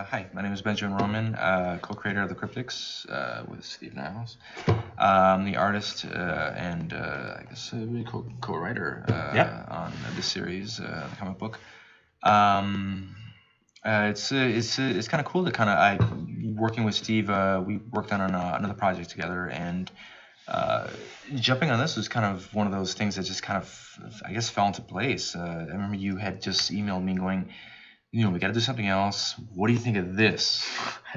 Hi, my name is Benjamin Roman, co-creator of the Cryptics with Steve Niles. The artist and I guess co-writer on this series, the comic book. It's kind of cool to working with Steve. We worked on another project together, and jumping on this was kind of one of those things that just kind of, I guess, fell into place. I remember you had just emailed me going, we got to do something else. What do you think of this?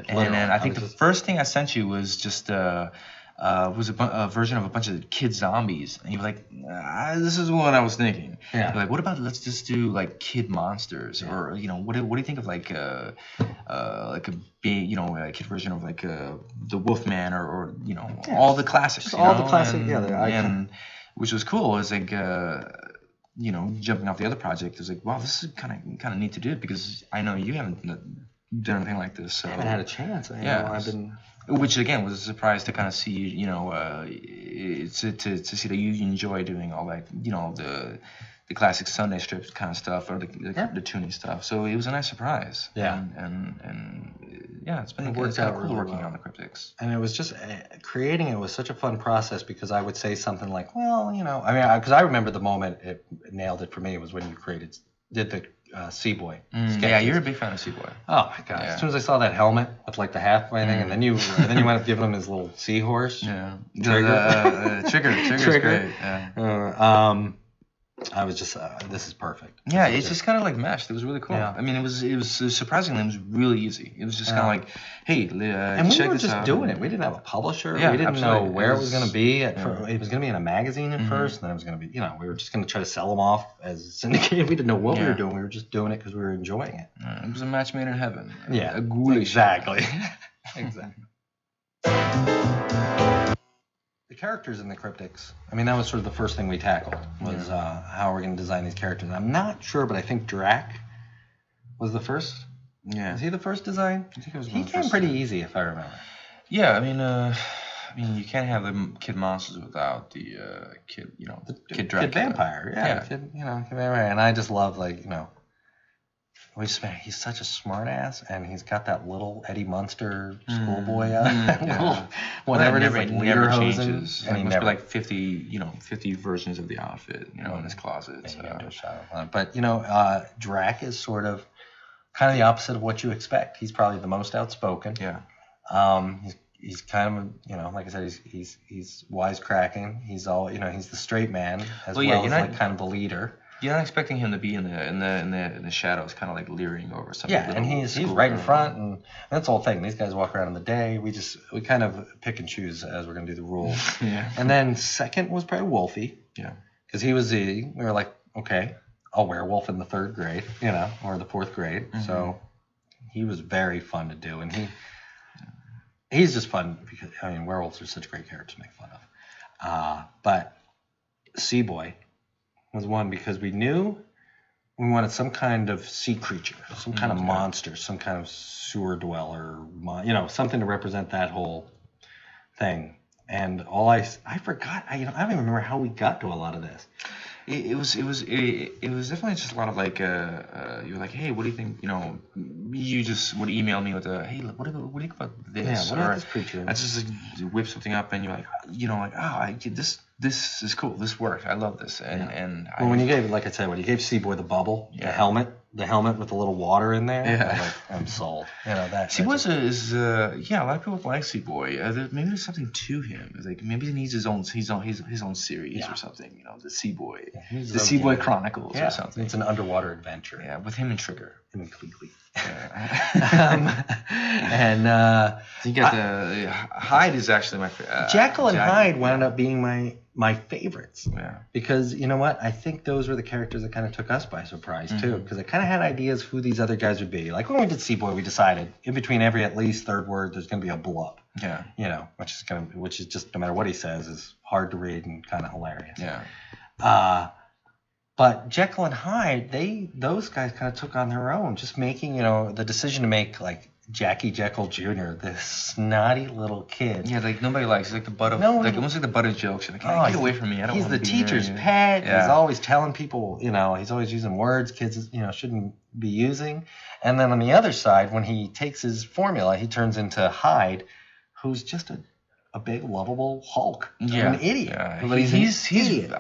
And then I think the first thing I sent you was just was a version of a bunch of kid zombies, and you were like, "This is what I was thinking." Yeah. You're like, what about let's just do like kid monsters, or what do you think of like a big, a kid version of like the Wolfman, or all the classics, just all the classic, and which was cool. It's like. Jumping off the other project, it was like, wow, this is kind of neat to do, because I know you haven't done anything like this. So I haven't had a chance. I've been. Which again was a surprise to kind of see, to see that you enjoy doing all that, the classic Sunday strip kind of stuff, or the toony stuff. So it was a nice surprise. Yeah. And it's been worked out cool really working well on the Cryptics. And it was just creating it was such a fun process, because I would say something like, because I remember the moment it nailed it for me was when you did the Seaboy. Yeah, you're a big fan of Seaboy. Oh my god! Yeah. As soon as I saw that helmet with like the halfway thing, and then you went up giving him his little seahorse. Yeah. Trigger's great. Yeah. I was just, this is perfect. Yeah, it's just kind of like meshed. It was really cool. Yeah. I mean, it was surprisingly, it was really easy. It was just kind of like, hey, and check we were this just out. doing it. We didn't have a publisher. Yeah, we didn't know where it was going to be. It was going to be in a magazine at first, and then it was going to be, we were just going to try to sell them off as syndicated. We didn't know what we were doing. We were just doing it because we were enjoying it. It was a match made in heaven. Yeah, a ghoulish. Exactly. Exactly. The characters in the Cryptics, I mean, that was sort of the first thing we tackled, was how we're going to design these characters. I'm not sure, but I think Drac was the first. Yeah. Was he the first design? I think it was he came pretty easy, if I remember. Yeah, I mean, you can't have the kid monsters without the kid, kid Dracula. Kid vampire, yeah. Kid vampire. And I just love, he's such a smart ass, and he's got that little Eddie Munster schoolboy whatever it is, like never changes. And he must be like 50 versions of the outfit, in his closet. But Drac is sort of kind of the opposite of what you expect. He's probably the most outspoken. Yeah. He's kind of, like I said, he's wisecracking. He's all, he's the straight man as as kind of the leader. You're not expecting him to be in the shadows, kind of like leering over something. Yeah, and he's right in front, and that's the whole thing. These guys walk around in the day. We kind of pick and choose as we're gonna do the rules. Yeah. And then second was probably Wolfie. Yeah. Because he was we were like, okay, I'll werewolf in the 3rd grade, or the 4th grade. Mm-hmm. So he was very fun to do, and he's just fun because werewolves are such great characters to make fun of. But Seaboy was one because we knew we wanted some kind of sea creature, some kind of monster, some kind of sewer dweller, something to represent that whole thing. And I forgot, I don't even remember how we got to a lot of this. It was definitely just a lot of like you were like, hey, what do you think? You just would email me with hey, what do you think about this? Yeah, what about this creature? I just whip something up, and you're like, this is cool. This worked. I love this. When you gave Seaboy the bubble, the helmet with a little water in there, I'm sold. Seaboy is a lot of people like Seaboy. Maybe there's something to him. It's like maybe he needs his own series or something. The Seaboy, the Seaboy Chronicles or something. It's an underwater adventure. Yeah, with him and Trigger. Him and Cleekly. You got the Hyde is actually my favorite. Jekyll and Hyde wound up being my favorites. Yeah. Because you know what? I think those were the characters that kind of took us by surprise too. Because I kind of had ideas who these other guys would be. Like when we did Seaboy, we decided in between every at least 3rd word, there's going to be a blub. Yeah. Which is just no matter what he says is hard to read and kind of hilarious. Yeah. But Jekyll and Hyde, those guys kind of took on their own, just making, the decision to make like Jackie Jekyll Jr., this snotty little kid. Yeah, like nobody likes. He's like the butt of, No, like almost like the butt of jokes. You're like, get away from me. I don't He's want the to be near teacher's you. pet. Yeah. He's always telling people, he's always using words kids, shouldn't be using. And then on the other side, when he takes his formula, he turns into Hyde, who's just a big, lovable Hulk. Yeah, An idiot. Yeah. But he's an idiot.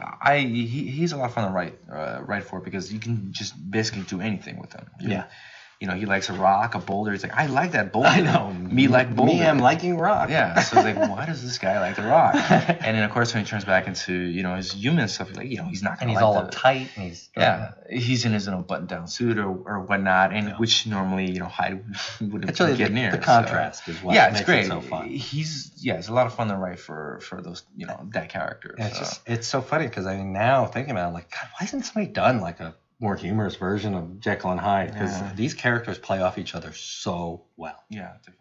He's a lot of fun to write for because you can just basically do anything with him. Yeah. He likes a rock, a boulder. He's like, I like that boulder. I know. Me like boulder. Me, I'm liking rock. Yeah. So it's like, why does this guy like the rock? And then of course when he turns back into his human stuff, like he's not gonna. And he's all uptight. And he's in his button-down suit or whatnot, and which normally Hyde wouldn't get near. The contrast is what it's makes great. it so fun. It's a lot of fun to write for those that character. And it's so funny because now thinking about it, I'm like, God, why hasn't somebody done like a more humorous version of Jekyll and Hyde? Because these characters play off each other so well. Yeah, definitely.